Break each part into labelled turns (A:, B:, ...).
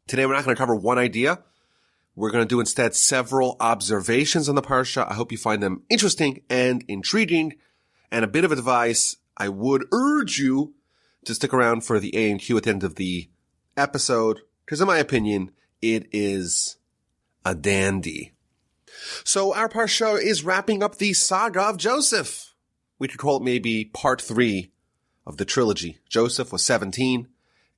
A: Today we're not going to cover one idea. We're going to do instead several observations on the Parsha. I hope you find them interesting and intriguing. And a bit of advice, I would urge you to stick around for the A and Q at the end of the episode, because in my opinion, it is a dandy. So our Parsha is wrapping up the saga of Joseph. We could call it maybe part 3 of the trilogy. Joseph was 17,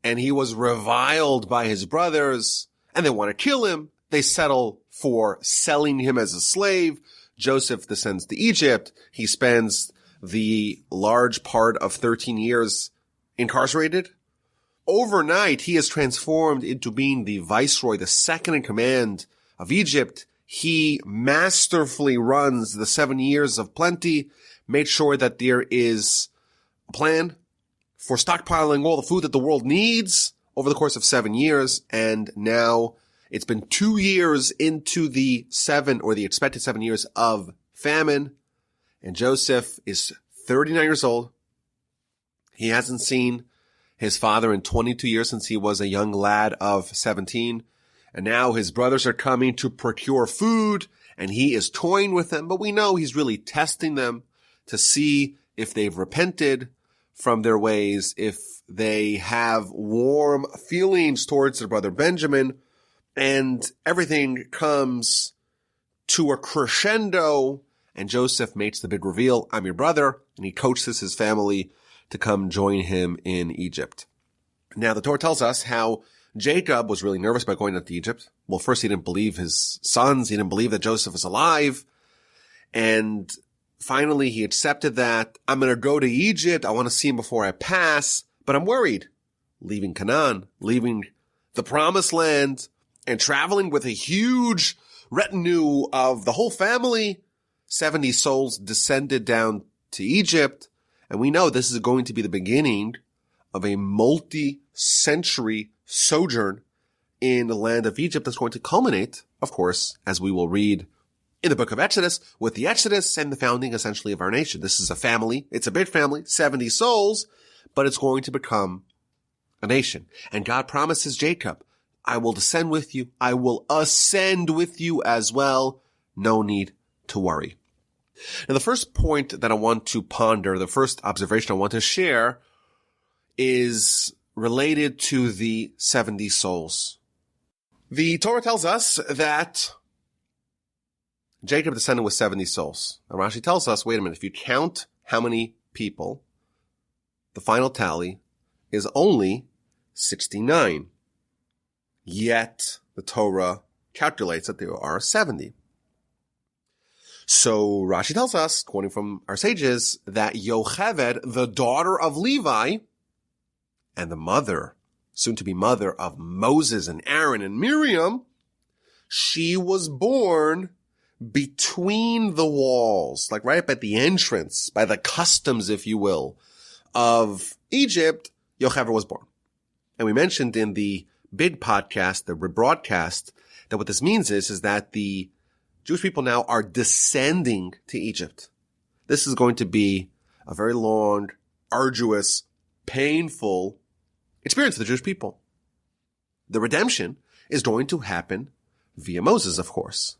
A: and he was reviled by his brothers, and they want to kill him. They settle for selling him as a slave. Joseph descends to Egypt. He spends the large part of 13 years incarcerated. Overnight, he is transformed into being the viceroy, the second in command of Egypt. He masterfully runs the 7 years of plenty, made sure that there is a plan for stockpiling all the food that the world needs over the course of 7 years. And now it's been 2 years into the expected 7 years of famine. And Joseph is 39 years old. He hasn't seen his father in 22 years since he was a young lad of 17. And now his brothers are coming to procure food, and he is toying with them. But we know he's really testing them to see if they've repented from their ways, if they have warm feelings towards their brother Benjamin. And everything comes to a crescendo, and Joseph makes the big reveal, I'm your brother, and he coaxes his family to come join him in Egypt. Now, the Torah tells us how Jacob was really nervous about going up to Egypt. Well, first he didn't believe his sons. He didn't believe that Joseph was alive. And finally he accepted that. I'm going to go to Egypt. I want to see him before I pass, but I'm worried. Leaving Canaan, leaving the promised land, and traveling with a huge retinue of the whole family. 70 souls descended down to Egypt. And we know this is going to be the beginning of a multi-century sojourn in the land of Egypt that's going to culminate, of course, as we will read in the book of Exodus, with the Exodus and the founding essentially of our nation. This is a family. It's a big family, 70 souls, but it's going to become a nation. And God promises Jacob, I will descend with you. I will ascend with you as well. No need to worry. Now, the first point that I want to ponder, the first observation I want to share is related to the 70 souls. The Torah tells us that Jacob descended with 70 souls. And Rashi tells us, wait a minute, if you count how many people, the final tally is only 69. Yet the Torah calculates that there are 70. So Rashi tells us, quoting from our sages, that Yocheved, the daughter of Levi, and the mother, soon to be mother of Moses and Aaron and Miriam, she was born between the walls, like right up at the entrance, by the customs, if you will, of Egypt. Yocheved was born. And we mentioned in the big podcast, the rebroadcast, that what this means is that the Jewish people now are descending to Egypt. This is going to be a very long, arduous, painful experience for the Jewish people. The redemption is going to happen via Moses, of course.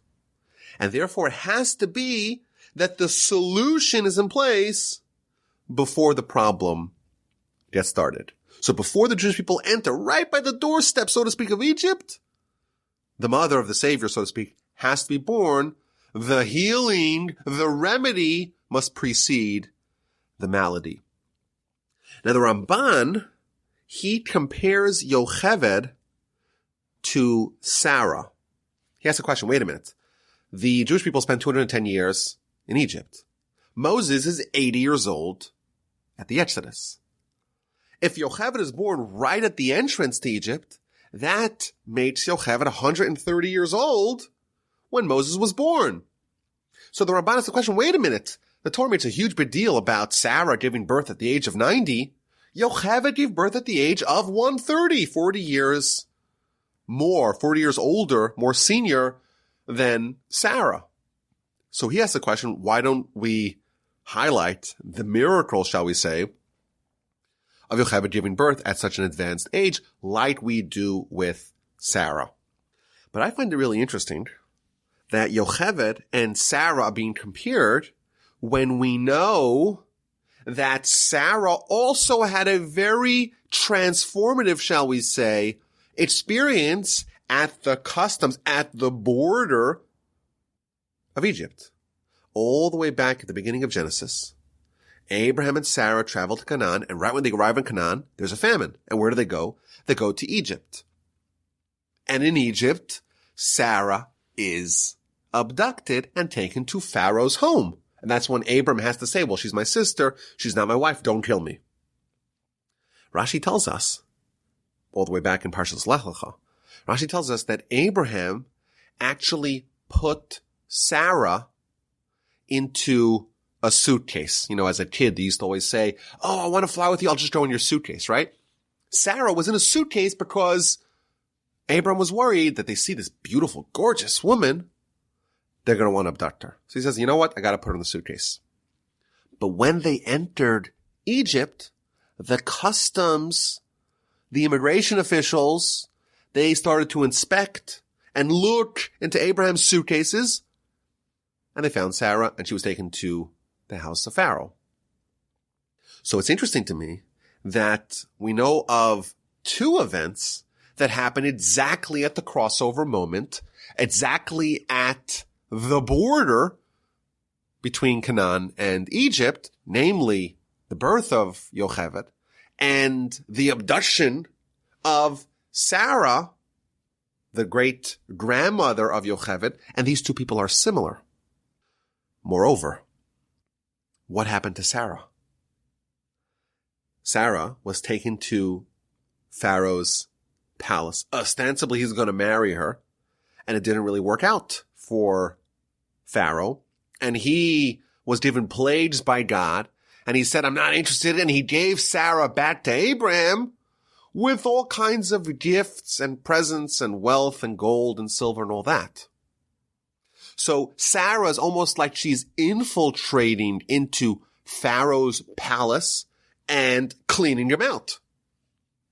A: And therefore it has to be that the solution is in place before the problem gets started. So before the Jewish people enter, right by the doorstep, so to speak, of Egypt, the mother of the Savior, so to speak, has to be born. The healing, the remedy must precede the malady. Now the Ramban, he compares Yocheved to Sarah. He asks a question, wait a minute. The Jewish people spent 210 years in Egypt. Moses is 80 years old at the Exodus. If Yocheved is born right at the entrance to Egypt, that makes Yocheved 130 years old when Moses was born. So the Ramban asks the question, wait a minute. The Torah makes a huge big deal about Sarah giving birth at the age of 90. Yocheved gave birth at the age of 130, 40 years more, 40 years older, more senior than Sarah. So he asks the question, why don't we highlight the miracle, shall we say, of Yocheved giving birth at such an advanced age like we do with Sarah. But I find it really interesting that Yocheved and Sarah are being compared when we know that Sarah also had a very transformative, shall we say, experience at the customs, at the border of Egypt. All the way back at the beginning of Genesis, Abraham and Sarah travel to Canaan, and right when they arrive in Canaan, there's a famine. And where do they go? They go to Egypt. And in Egypt, Sarah is abducted and taken to Pharaoh's home. And that's when Abram has to say, well, she's my sister, she's not my wife, don't kill me. Rashi tells us, all the way back in Parshas Lech Lecha, Rashi tells us that Abraham actually put Sarah into a suitcase. You know, as a kid, they used to always say, oh, I want to fly with you, I'll just go in your suitcase, right? Sarah was in a suitcase because Abram was worried that they see this beautiful, gorgeous woman, they're going to want to abduct her. So he says, you know what? I got to put her in the suitcase. But when they entered Egypt, the customs, the immigration officials, they started to inspect and look into Abraham's suitcases, and they found Sarah, and she was taken to the house of Pharaoh. So it's interesting to me that we know of two events that happen exactly at the crossover moment, exactly at the border between Canaan and Egypt, namely the birth of Yocheved and the abduction of Sarah, the great grandmother of Yocheved, and these two people are similar. Moreover, what happened to Sarah? Sarah was taken to Pharaoh's palace. Ostensibly, he's going to marry her, and it didn't really work out for Pharaoh, and he was given plagues by God, and he said, I'm not interested, and he gave Sarah back to Abraham with all kinds of gifts and presents and wealth and gold and silver and all that. So Sarah is almost like she's infiltrating into Pharaoh's palace and cleaning him out.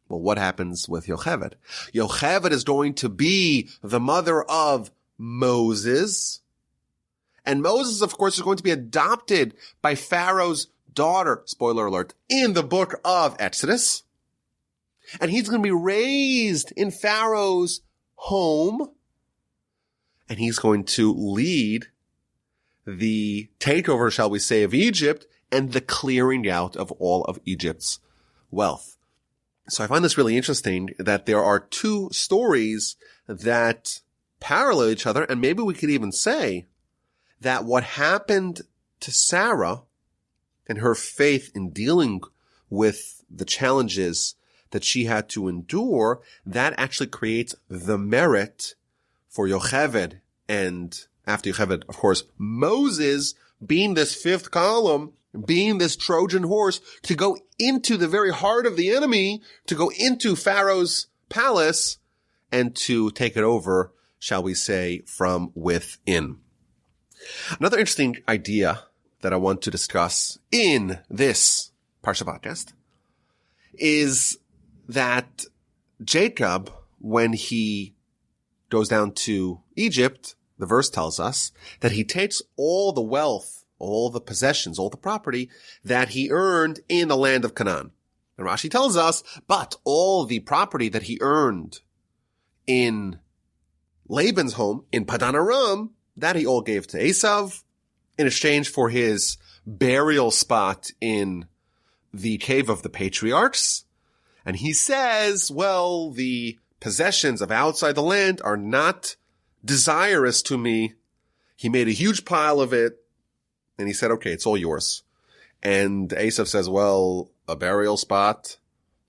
A: Well, what happens with Yocheved? Yocheved is going to be the mother of Moses. And Moses, of course, is going to be adopted by Pharaoh's daughter, spoiler alert, in the book of Exodus. And he's going to be raised in Pharaoh's home. And he's going to lead the takeover, shall we say, of Egypt and the clearing out of all of Egypt's wealth. So I find this really interesting that there are two stories that parallel each other, and maybe we could even say that what happened to Sarah and her faith in dealing with the challenges that she had to endure, that actually creates the merit for Yocheved, and after Yocheved, of course, Moses being this fifth column, being this Trojan horse to go into the very heart of the enemy, to go into Pharaoh's palace and to take it over, shall we say, from within. Another interesting idea that I want to discuss in this Parsha Podcast is that Jacob, when he goes down to Egypt, the verse tells us that he takes all the wealth, all the possessions, all the property that he earned in the land of Canaan. And Rashi tells us, but all the property that he earned in Laban's home in Padan Aram, that he all gave to Esau in exchange for his burial spot in the cave of the patriarchs. And he says, well, the possessions of outside the land are not desirous to me. He made a huge pile of it, and he said, okay, it's all yours. And Esau says, well, a burial spot,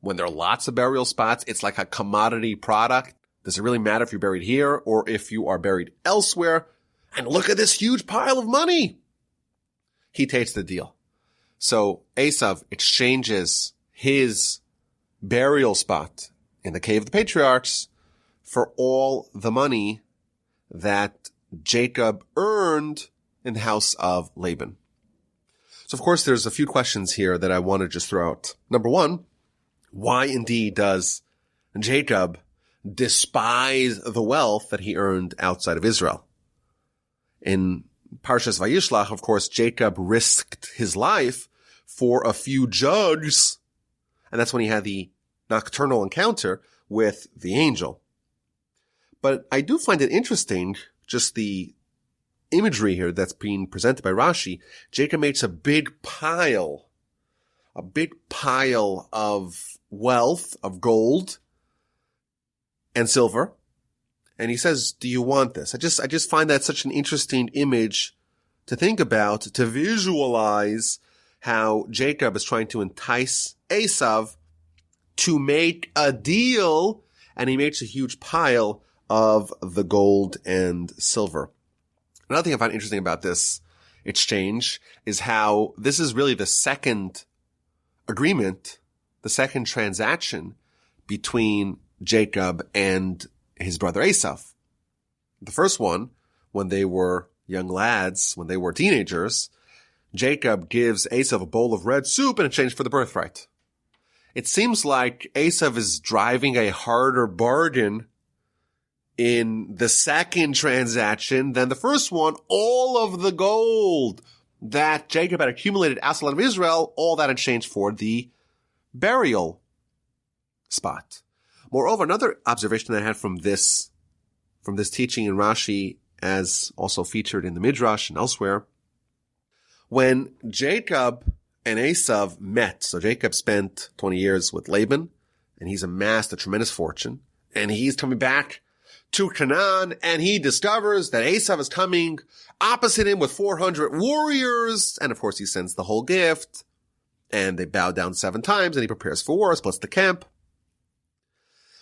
A: when there are lots of burial spots, it's like a commodity product. Does it really matter if you're buried here or if you are buried elsewhere? And look at this huge pile of money. He takes the deal. So Esau exchanges his burial spot in the cave of the patriarchs for all the money that Jacob earned in the house of Laban. So of course there's a few questions here that I want to just throw out. Number one, why indeed does Jacob despise the wealth that he earned outside of Israel. In Parshas Vayigash, of course, Jacob risked his life for a few jugs, and that's when he had the nocturnal encounter with the angel. But I do find it interesting, just the imagery here that's being presented by Rashi. Jacob makes a big pile of wealth, of gold and silver. And he says, do you want this? I just find that such an interesting image to think about, to visualize how Jacob is trying to entice Esau to make a deal, and he makes a huge pile of the gold and silver. Another thing I find interesting about this exchange is how this is really the second agreement, the second transaction between Jacob and his brother Esau. The first one, when they were young lads, when they were teenagers, Jacob gives Esau a bowl of red soup in exchange for the birthright. It seems like Esau is driving a harder bargain in the second transaction than the first one. All of the gold that Jacob had accumulated outside the land of Israel, all that in exchange for the burial spot. Moreover, another observation that I had from this teaching in Rashi, as also featured in the Midrash and elsewhere, when Jacob and Esau met, so Jacob spent 20 years with Laban, and he's amassed a tremendous fortune, and he's coming back to Canaan, and he discovers that Esau is coming opposite him with 400 warriors, and of course he sends the whole gift, and they bow down 7 times, and he prepares for war, splits the camp.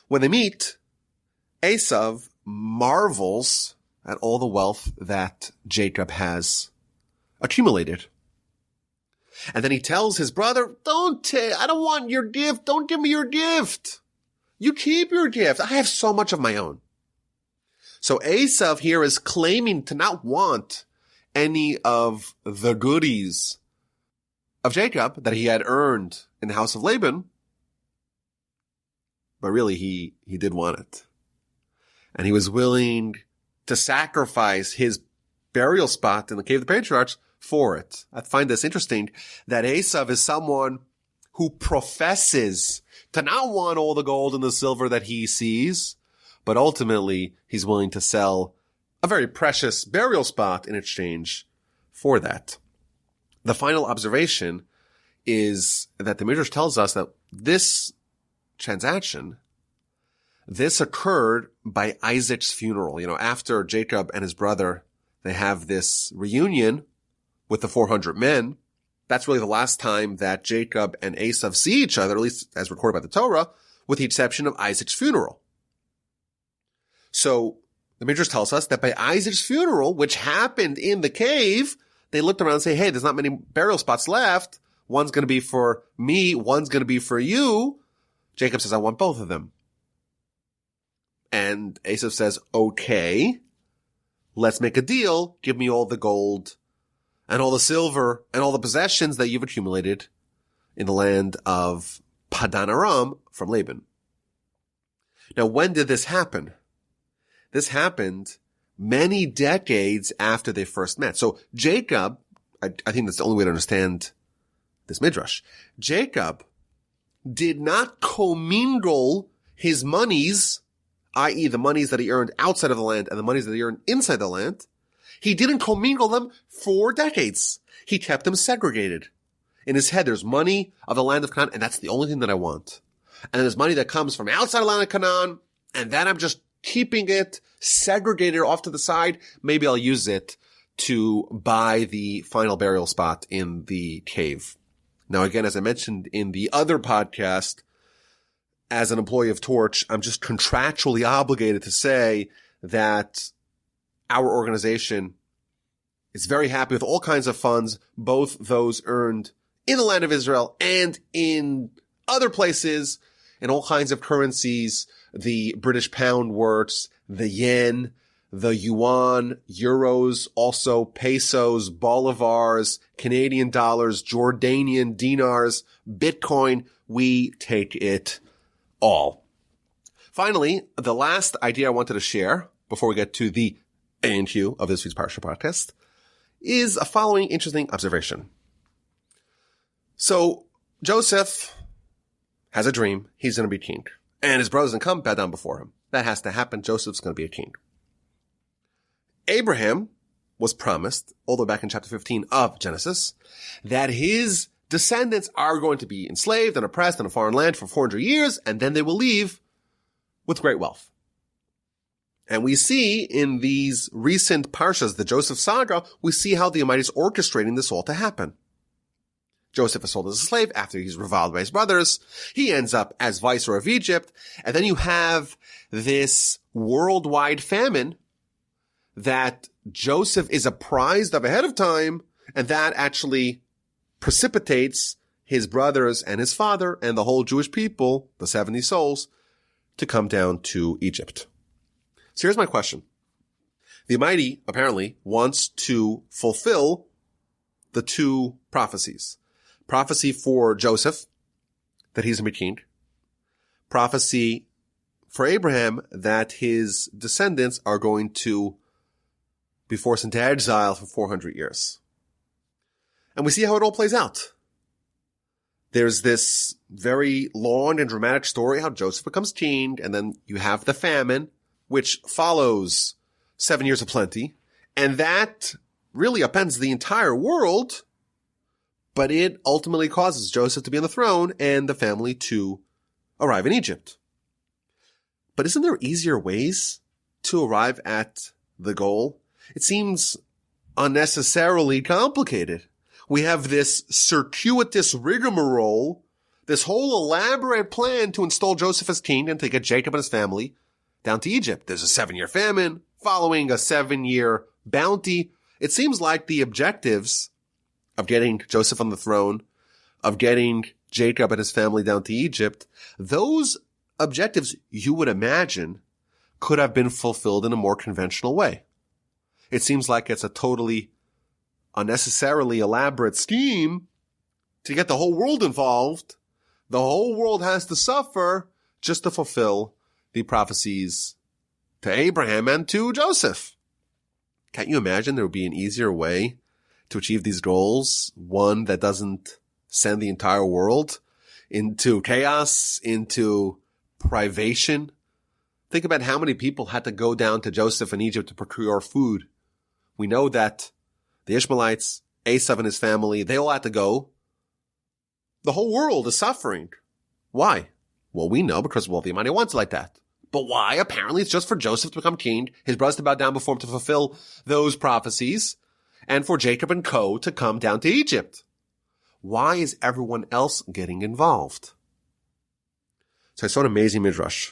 A: When they meet, Esau marvels at all the wealth that Jacob has accumulated. And then he tells his brother, I don't want your gift. Don't give me your gift. You keep your gift. I have so much of my own. So Esau here is claiming to not want any of the goodies of Jacob that he had earned in the house of Laban. But really, he did want it. And he was willing to sacrifice his burial spot in the cave of the patriarchs for it. I find this interesting, that Esau is someone who professes to not want all the gold and the silver that he sees, but ultimately he's willing to sell a very precious burial spot in exchange for that. The final observation is that the Midrash tells us that this transaction, this occurred by Isaac's funeral. After Jacob and his brother, they have this reunion with the 400 men. That's really the last time that Jacob and Esau see each other, at least as recorded by the Torah, with the exception of Isaac's funeral. So the Midrash tells us that by Isaac's funeral, which happened in the cave, they looked around and say, hey, there's not many burial spots left. One's going to be for me. One's going to be for you. Jacob says, I want both of them. And Esau says, okay, let's make a deal. Give me all the gold and all the silver and all the possessions that you've accumulated in the land of Padan Aram from Laban. Now, when did this happen? This happened many decades after they first met. So Jacob, I think that's the only way to understand this midrash. Jacob did not commingle his monies, i.e. the monies that he earned outside of the land and the monies that he earned inside the land. He didn't commingle them for decades. He kept them segregated. In his head, there's money of the land of Canaan, and that's the only thing that I want. And then there's money that comes from outside the land of Canaan, and then I'm just keeping it segregated off to the side. Maybe I'll use it to buy the final burial spot in the cave. Now, again, as I mentioned in the other podcast, as an employee of Torch, I'm just contractually obligated to say that our organization is very happy with all kinds of funds, both those earned in the land of Israel and in other places, in all kinds of currencies. The British pound works, the yen, the yuan, euros, also pesos, bolivars, Canadian dollars, Jordanian dinars, Bitcoin. We take it all. Finally, the last idea I wanted to share before we get to the A&Q of this week's Parsha Podcast is a following interesting observation. So Joseph has a dream. He's going to be king. And his brothers and come bow down before him. That has to happen. Joseph's going to be a king. Abraham was promised, all the way back in chapter 15 of Genesis, that his descendants are going to be enslaved and oppressed in a foreign land for 400 years, and then they will leave with great wealth. And we see in these recent Parshas, the Joseph saga, we see how the Almighty is orchestrating this all to happen. Joseph is sold as a slave after he's reviled by his brothers. He ends up as viceroy of Egypt. And then you have this worldwide famine that Joseph is apprised of ahead of time, and that actually precipitates his brothers and his father and the whole Jewish people, the 70 souls, to come down to Egypt. So here's my question. The Almighty apparently wants to fulfill the two prophecies. Prophecy for Joseph, that he's going to be king. Prophecy for Abraham, that his descendants are going to be forced into exile for 400 years. And we see how it all plays out. There's this very long and dramatic story how Joseph becomes king, and then you have the famine, which follows 7 years of plenty, and that really upends the entire world, but it ultimately causes Joseph to be on the throne and the family to arrive in Egypt. But isn't there easier ways to arrive at the goal? It seems unnecessarily complicated. We have this circuitous rigmarole, this whole elaborate plan to install Joseph as king and to get Jacob and his family down to Egypt. There's a 7-year famine following a 7-year bounty. It seems like the objectives of getting Joseph on the throne, of getting Jacob and his family down to Egypt, those objectives, you would imagine, could have been fulfilled in a more conventional way. It seems like it's a totally unnecessarily elaborate scheme to get the whole world involved. The whole world has to suffer just to fulfill the prophecies to Abraham and to Joseph. Can't you imagine there would be an easier way to achieve these goals? One that doesn't send the entire world into chaos, into privation. Think about how many people had to go down to Joseph in Egypt to procure food. We know that the Ishmaelites, Esau and his family, they all had to go. The whole world is suffering. Why? Well, we know because, the Almighty wants it like that. But why? Apparently it's just for Joseph to become king, his brothers to bow down before him to fulfill those prophecies, and for Jacob and co. to come down to Egypt. Why is everyone else getting involved? So I saw an amazing midrash.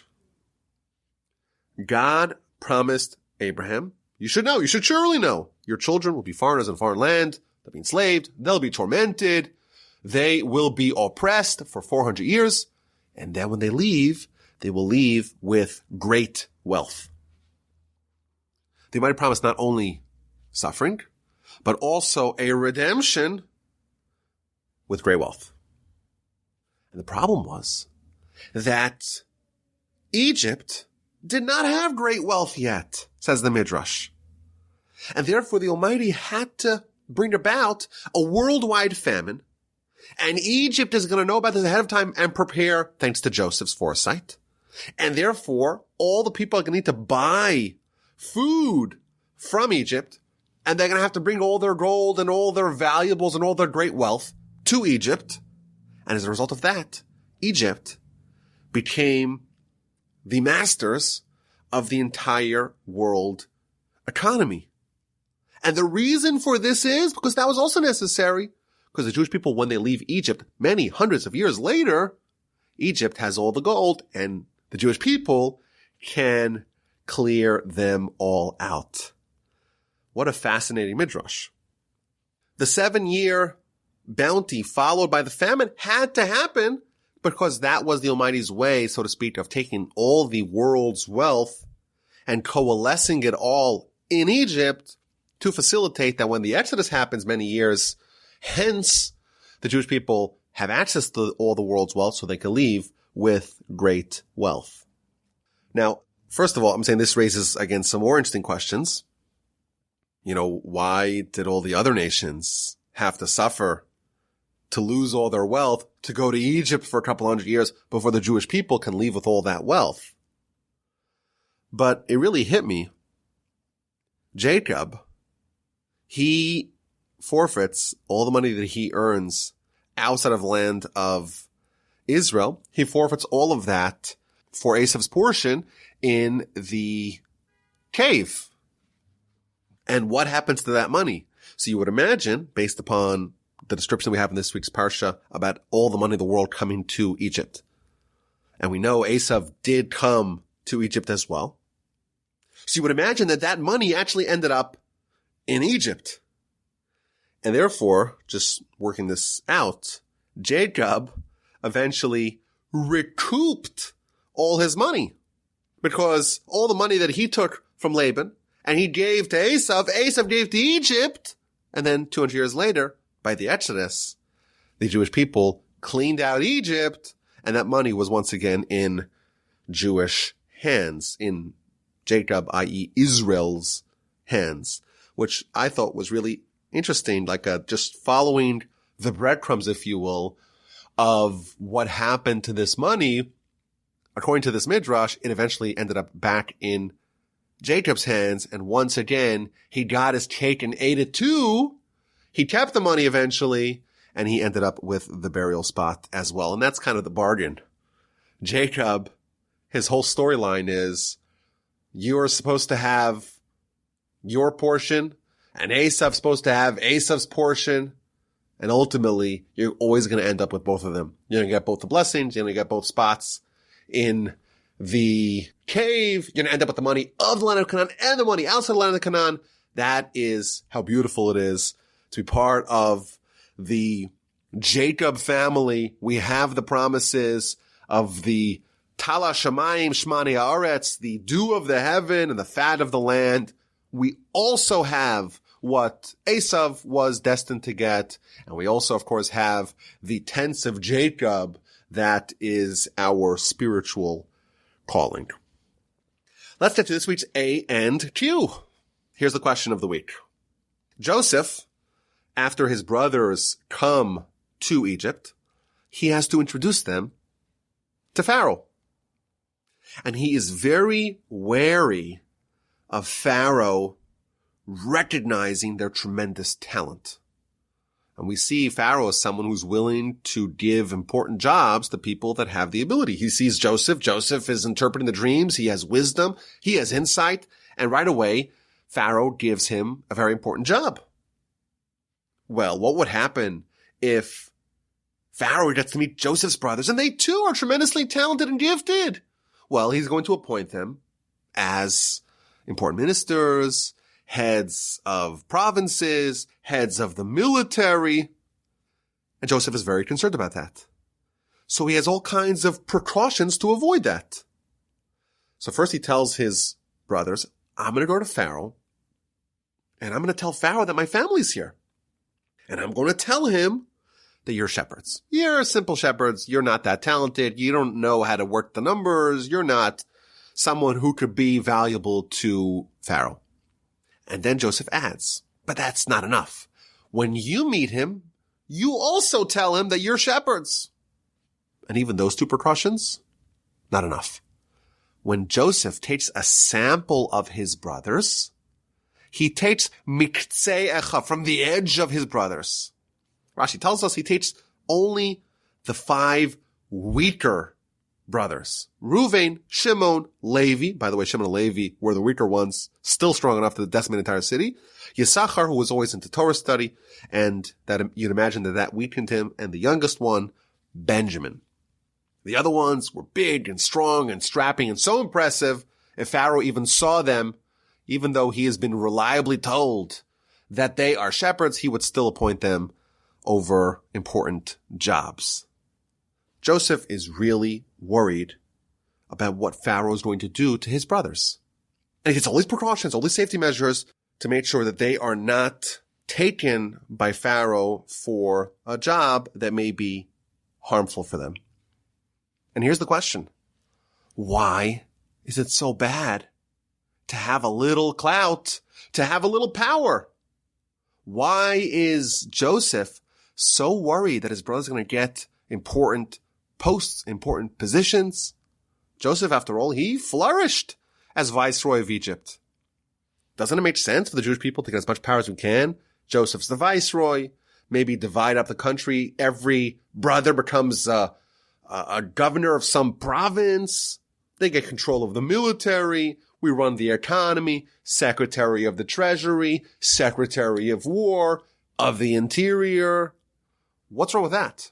A: God promised Abraham, you should surely know, your children will be foreigners in a foreign land, they'll be enslaved, they'll be tormented, they will be oppressed for 400 years, and then when they will leave with great wealth. The Almighty promised not only suffering, but also a redemption with great wealth. And the problem was that Egypt did not have great wealth yet, says the Midrash. And therefore the Almighty had to bring about a worldwide famine. And Egypt is going to know about this ahead of time and prepare, thanks to Joseph's foresight. And therefore, all the people are going to need to buy food from Egypt, and they're going to have to bring all their gold and all their valuables and all their great wealth to Egypt. And as a result of that, Egypt became the masters of the entire world economy. And the reason for this is because that was also necessary, because the Jewish people, when they leave Egypt many hundreds of years later, Egypt has all the gold and the Jewish people can clear them all out. What a fascinating midrash. The 7-year bounty followed by the famine had to happen because that was the Almighty's way, so to speak, of taking all the world's wealth and coalescing it all in Egypt to facilitate that when the Exodus happens many years, hence the Jewish people have access to all the world's wealth so they can leave with great wealth. Now, first of all, I'm saying this raises, again, some more interesting questions. Why did all the other nations have to suffer to lose all their wealth, to go to Egypt for a couple hundred years before the Jewish people can leave with all that wealth? But it really hit me. Jacob, he forfeits all the money that he earns outside of the land of Israel. He forfeits all of that for Esau's portion in the cave. And what happens to that money? So you would imagine, based upon the description we have in this week's Parsha about all the money of the world coming to Egypt. And we know Esau did come to Egypt as well. So you would imagine that that money actually ended up in Egypt. And therefore, just working this out, Jacob eventually recouped all his money. Because all the money that he took from Laban and he gave to Esau gave to Egypt. And then 200 years later, by the Exodus, the Jewish people cleaned out Egypt, and that money was once again in Jewish hands, in Jacob, i.e. Israel's hands, which I thought was really interesting, like just following the breadcrumbs, if you will, of what happened to this money. According to this midrash, it eventually ended up back in Jacob's hands, and once again, he got his cake and ate it too. He kept the money eventually, and he ended up with the burial spot as well. And that's kind of the bargain. Jacob, his whole storyline is, you are supposed to have your portion, and Esau's supposed to have Esau's portion, and ultimately, you're always going to end up with both of them. You're going to get both the blessings, you're going to get both spots in the cave, you're going to end up with the money of the land of Canaan and the money outside the land of Canaan. That is how beautiful it is to be part of the Jacob family. We have the promises of the Tala Shamayim Shmani Haaretz, the dew of the heaven and the fat of the land. We also have what Esau was destined to get. And we also, of course, have the tents of Jacob. That is our spiritual calling. Let's get to this week's A and Q. Here's the question of the week. Joseph, after his brothers come to Egypt, he has to introduce them to Pharaoh. And he is very wary of Pharaoh recognizing their tremendous talent. And we see Pharaoh as someone who's willing to give important jobs to people that have the ability. He sees Joseph. Joseph is interpreting the dreams. He has wisdom. He has insight. And right away, Pharaoh gives him a very important job. Well, what would happen if Pharaoh gets to meet Joseph's brothers and they too are tremendously talented and gifted? Well, he's going to appoint them as important ministers, heads of provinces, heads of the military. And Joseph is very concerned about that. So he has all kinds of precautions to avoid that. So first he tells his brothers, I'm going to go to Pharaoh, and I'm going to tell Pharaoh that my family's here. And I'm going to tell him that you're shepherds. You're simple shepherds. You're not that talented. You don't know how to work the numbers. You're not someone who could be valuable to Pharaoh. And then Joseph adds, but that's not enough. When you meet him, you also tell him that you're shepherds. And even those two precautions, not enough. When Joseph takes a sample of his brothers, he takes miktsei echa, from the edge of his brothers. Rashi tells us he takes only the 5 weaker brothers. Reuven, Shimon, Levi. By the way, Shimon and Levi were the weaker ones, still strong enough to decimate an entire city. Yisachar, who was always into Torah study, and that you'd imagine that weakened him. And the youngest one, Benjamin. The other ones were big and strong and strapping and so impressive, if Pharaoh even saw them, even though he has been reliably told that they are shepherds, he would still appoint them over important jobs. Joseph is really worried about what Pharaoh is going to do to his brothers. And he gets all these precautions, all these safety measures to make sure that they are not taken by Pharaoh for a job that may be harmful for them. And here's the question. Why is it so bad to have a little clout, to have a little power? Why is Joseph so worried that his brother's going to get important posts, important positions? Joseph, after all, he flourished as viceroy of Egypt. Doesn't it make sense for the Jewish people to get as much power as we can? Joseph's the viceroy. Maybe divide up the country. Every brother becomes a governor of some province. They get control of the military. We run the economy. Secretary of the Treasury. Secretary of War. Of the Interior. What's wrong with that?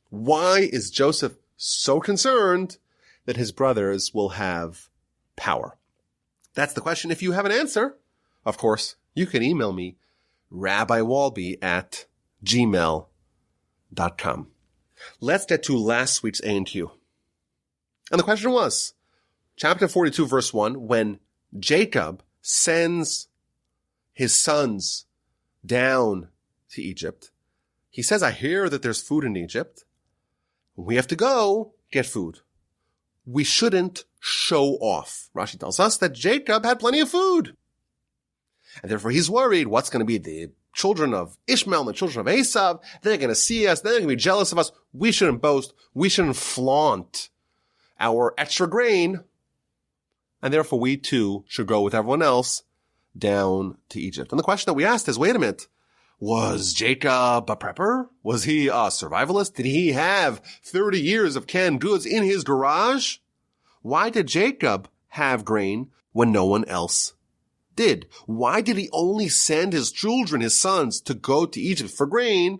A: Why is Joseph so concerned that his brothers will have power? That's the question. If you have an answer, of course, you can email me, rabbiwalby@gmail.com. Let's get to last week's A&Q. And the question was, chapter 42, verse 1, when Jacob sends his sons down to Egypt, he says, I hear that there's food in Egypt. We have to go get food. We shouldn't show off. Rashi tells us that Jacob had plenty of food. And therefore he's worried what's going to be the children of Ishmael and the children of Esau. They're going to see us. They're going to be jealous of us. We shouldn't boast. We shouldn't flaunt our extra grain. And therefore we too should go with everyone else down to Egypt. And the question that we asked is, wait a minute. Was Jacob a prepper? Was he a survivalist? Did he have 30 years of canned goods in his garage? Why did Jacob have grain when no one else did? Why did he only send his children, his sons, to go to Egypt for grain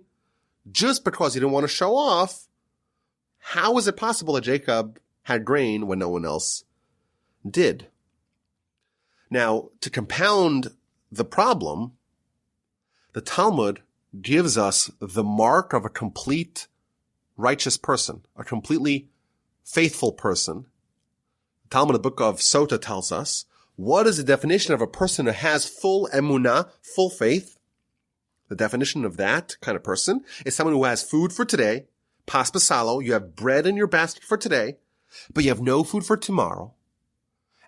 A: just because he didn't want to show off? How is it possible that Jacob had grain when no one else did? Now, to compound the problem, the Talmud gives us the mark of a complete righteous person, a completely faithful person. The Talmud, the book of Sota, tells us, what is the definition of a person who has full emunah, full faith? The definition of that kind of person is someone who has food for today, pas basalo, you have bread in your basket for today, but you have no food for tomorrow.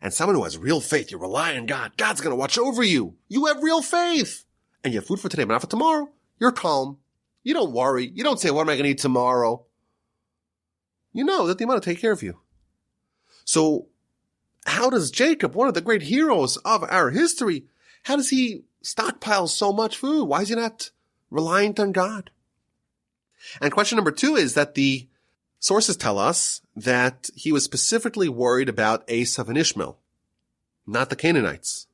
A: And someone who has real faith, you rely on God. God's going to watch over you. You have real faith. And you have food for today, but not for tomorrow. You're calm. You don't worry. You don't say, what am I going to eat tomorrow? You know that the Imam will take care of you. So how does Jacob, one of the great heroes of our history, how does he stockpile so much food? Why is he not reliant on God? And question number 2 is that the sources tell us that he was specifically worried about Esau and Ishmael, not the Canaanites.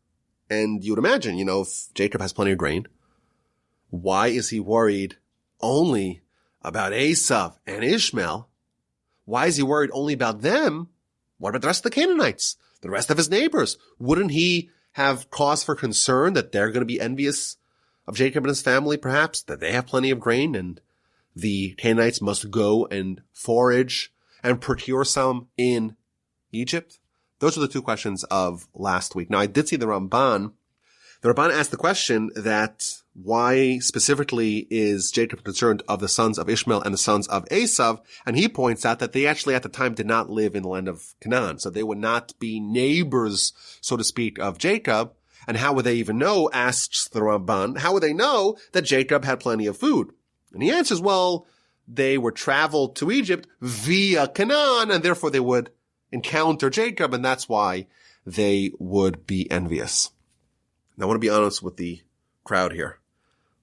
A: And you would imagine, if Jacob has plenty of grain, why is he worried only about Esau and Ishmael? Why is he worried only about them? What about the rest of the Canaanites, the rest of his neighbors? Wouldn't he have cause for concern that they're going to be envious of Jacob and his family, perhaps, that they have plenty of grain and the Canaanites must go and forage and procure some in Egypt? Those are the 2 questions of last week. Now, I did see the Ramban. The Ramban asked the question that why specifically is Jacob concerned of the sons of Ishmael and the sons of Esau? And he points out that they actually at the time did not live in the land of Canaan. So they would not be neighbors, so to speak, of Jacob. And how would they even know, asks the Ramban, how would they know that Jacob had plenty of food? And he answers, well, they were traveled to Egypt via Canaan, and therefore they would encounter Jacob, and that's why they would be envious. Now, I want to be honest with the crowd here,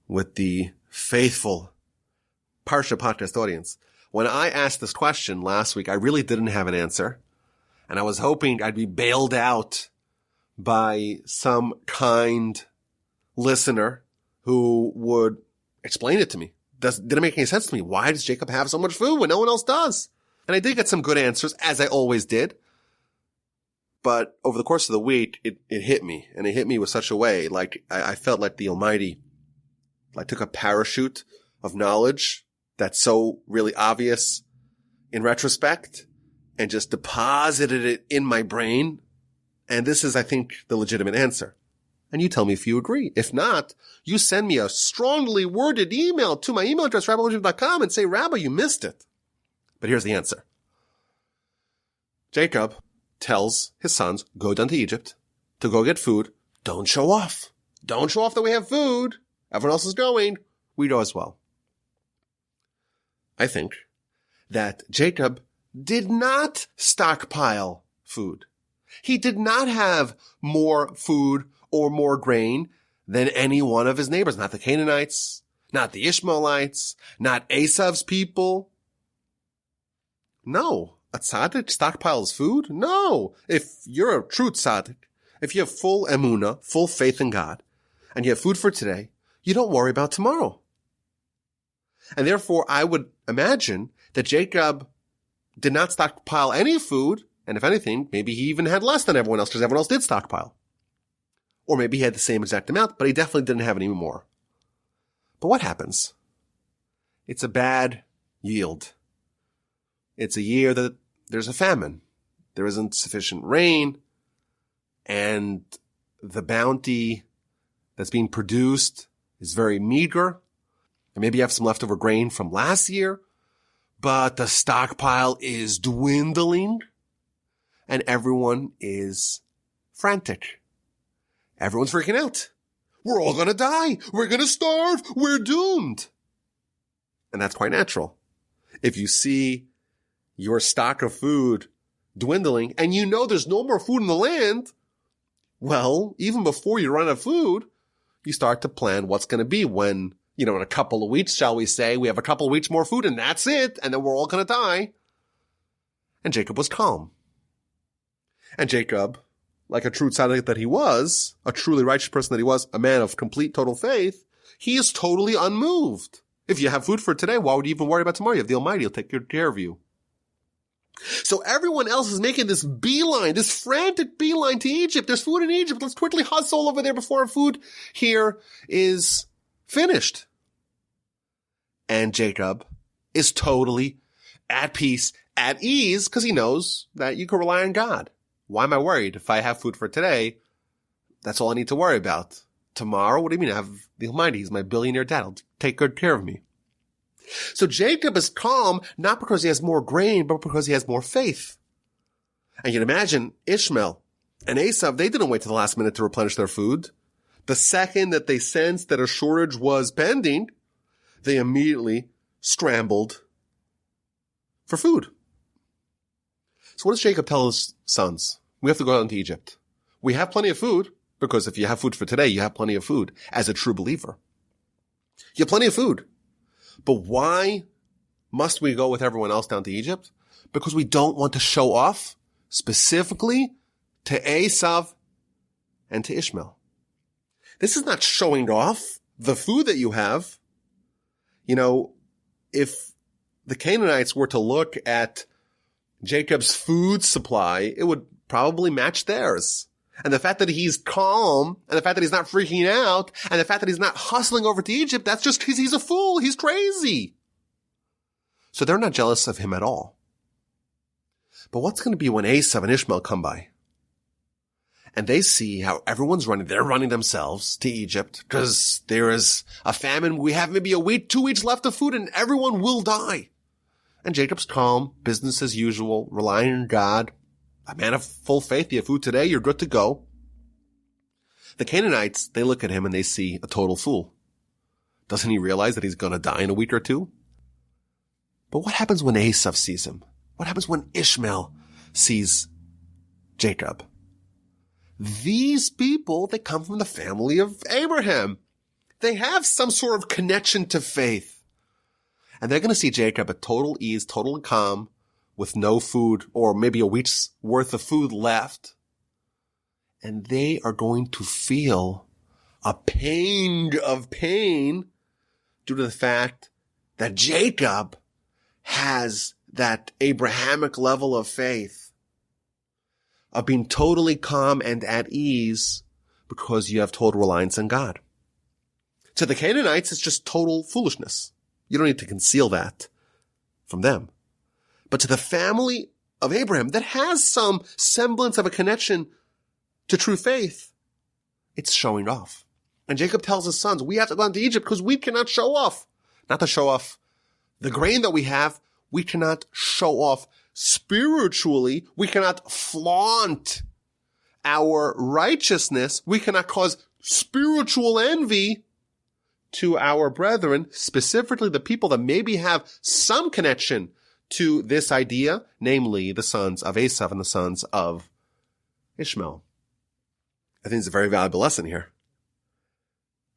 A: with the faithful Parsha Podcast audience. When I asked this question last week, I really didn't have an answer, and I was hoping I'd be bailed out by some kind listener who would explain it to me. Didn't it make any sense to me? Why does Jacob have so much food when no one else does? And I did get some good answers, as I always did. But over the course of the week, it hit me. And it hit me with such a way, like I felt like the Almighty took a parachute of knowledge that's so really obvious in retrospect and just deposited it in my brain. And this is, I think, the legitimate answer. And you tell me if you agree. If not, you send me a strongly worded email to my email address, rabbiwalby.com, and say, Rabbi, you missed it. But here's the answer. Jacob tells his sons, go down to Egypt to go get food. Don't show off. Don't show off that we have food. Everyone else is going. We go as well. I think that Jacob did not stockpile food. He did not have more food or more grain than any one of his neighbors. Not the Canaanites, not the Ishmaelites, not Esau's people. No. A tzaddik stockpiles food? No. If you're a true tzaddik, if you have full emunah, full faith in God, and you have food for today, you don't worry about tomorrow. And therefore, I would imagine that Jacob did not stockpile any food, and if anything, maybe he even had less than everyone else, because everyone else did stockpile. Or maybe he had the same exact amount, but he definitely didn't have any more. But what happens? It's a bad yield. It's a year that there's a famine. There isn't sufficient rain, and the bounty that's being produced is very meager. And maybe you have some leftover grain from last year, but the stockpile is dwindling, and everyone is frantic. Everyone's freaking out. We're all going to die. We're going to starve. We're doomed. And that's quite natural. If you see your stock of food dwindling and you know there's no more food in the land, well, even before you run out of food, you start to plan what's going to be when, in a couple of weeks, shall we say, we have a couple of weeks more food and that's it. And then we're all going to die. And Jacob was calm. And Jacob, like a true tzaddik that he was, a truly righteous person that he was, a man of complete total faith, he is totally unmoved. If you have food for today, why would you even worry about tomorrow? You have the Almighty. He'll take good care of you. So everyone else is making this beeline, this frantic beeline to Egypt. There's food in Egypt. Let's quickly hustle over there before our food here is finished. And Jacob is totally at peace, at ease, because he knows that you can rely on God. Why am I worried? If I have food for today, that's all I need to worry about. Tomorrow, what do you mean? I have the Almighty. He's my billionaire dad. He'll take good care of me. So Jacob is calm, not because he has more grain, but because he has more faith. And you can imagine Ishmael and Esau, they didn't wait to the last minute to replenish their food. The second that they sensed that a shortage was pending, they immediately scrambled for food. So what does Jacob tell his sons? We have to go down to Egypt. We have plenty of food, because if you have food for today, you have plenty of food as a true believer. You have plenty of food. But why must we go with everyone else down to Egypt? Because we don't want to show off specifically to Esau and to Ishmael. This is not showing off the food that you have. If the Canaanites were to look at Jacob's food supply, it would probably match theirs. And the fact that he's calm, and the fact that he's not freaking out, and the fact that he's not hustling over to Egypt, that's just because he's a fool. He's crazy. So they're not jealous of him at all. But what's going to be when Esau and Ishmael come by? And they see how everyone's running. They're running themselves to Egypt because there is a famine. We have maybe a week, 2 weeks left of food, and everyone will die. And Jacob's calm, business as usual, relying on God. A man of full faith, you have food today, you're good to go. The Canaanites, they look at him and they see a total fool. Doesn't he realize that he's going to die in a week or two? But what happens when Esau sees him? What happens when Ishmael sees Jacob? These people, they come from the family of Abraham. They have some sort of connection to faith. And they're going to see Jacob at total ease, total calm, with no food, or maybe a week's worth of food left. And they are going to feel a pang of pain due to the fact that Jacob has that Abrahamic level of faith, of being totally calm and at ease because you have total reliance on God. To the Canaanites, it's just total foolishness. You don't need to conceal that from them. But to the family of Abraham that has some semblance of a connection to true faith, it's showing off. And Jacob tells his sons, we have to go into Egypt because we cannot show off. Not to show off the grain that we have. We cannot show off spiritually, we cannot flaunt our righteousness. We cannot cause spiritual envy to our brethren, specifically the people that maybe have some connection to this idea, namely the sons of Esau and the sons of Ishmael. I think it's a very valuable lesson here.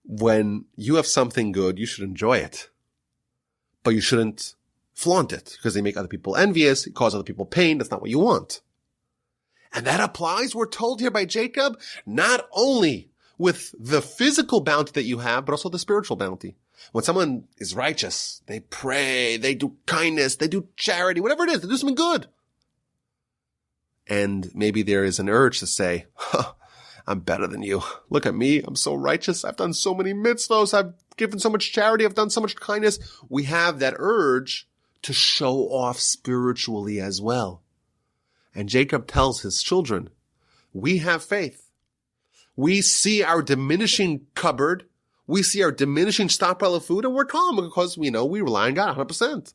A: When you have something good, you should enjoy it, but you shouldn't flaunt it because they make other people envious, it causes other people pain. That's not what you want. And that applies, we're told here by Jacob, not only with the physical bounty that you have, but also the spiritual bounty. When someone is righteous, they pray, they do kindness, they do charity, whatever it is, they do something good. And maybe there is an urge to say, I'm better than you. Look at me. I'm so righteous. I've done so many mitzvahs. I've given so much charity. I've done so much kindness. We have that urge to show off spiritually as well. And Jacob tells his children, we have faith. We see our diminishing cupboard. We see our diminishing stockpile of food, and we're calm because we know we rely on God 100%.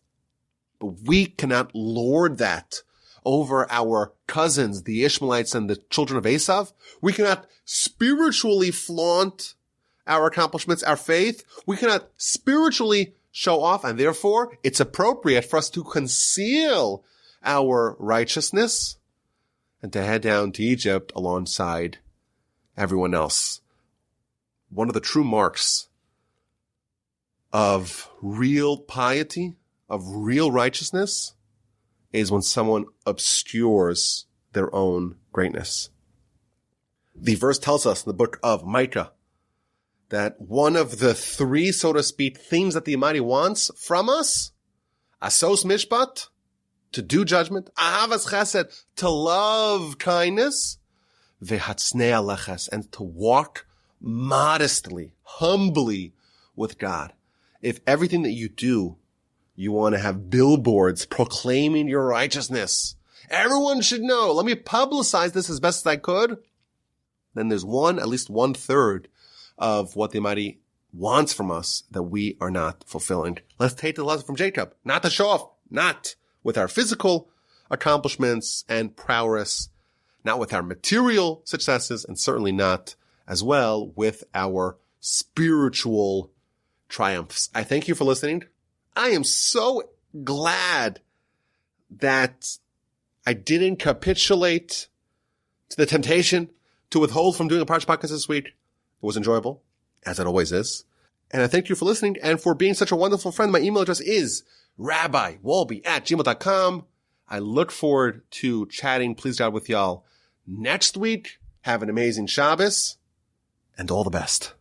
A: But we cannot lord that over our cousins, the Ishmaelites and the children of Esau. We cannot spiritually flaunt our accomplishments, our faith. We cannot spiritually show off, and therefore it's appropriate for us to conceal our righteousness and to head down to Egypt alongside everyone else. One of the true marks of real piety, of real righteousness, is when someone obscures their own greatness. The verse tells us in the book of Micah that one of the three, so to speak, things that the Almighty wants from us, asos mishpat, to do judgment, ahavas chesed, to love kindness, vehatznei aleches, and to walk modestly, humbly with God. If everything that you do, you want to have billboards proclaiming your righteousness, everyone should know, let me publicize this as best as I could, then there's at least 1/3 of what the Almighty wants from us that we are not fulfilling. Let's take the lesson from Jacob, not to show off, not with our physical accomplishments and prowess, not with our material successes, and certainly not as well with our spiritual triumphs. I thank you for listening. I am so glad that I didn't capitulate to the temptation to withhold from doing a Parsha Podcast this week. It was enjoyable, as it always is. And I thank you for listening and for being such a wonderful friend. My email address is rabbiwolbe@gmail.com. I look forward to chatting, please God, with y'all next week. Have an amazing Shabbos and all the best.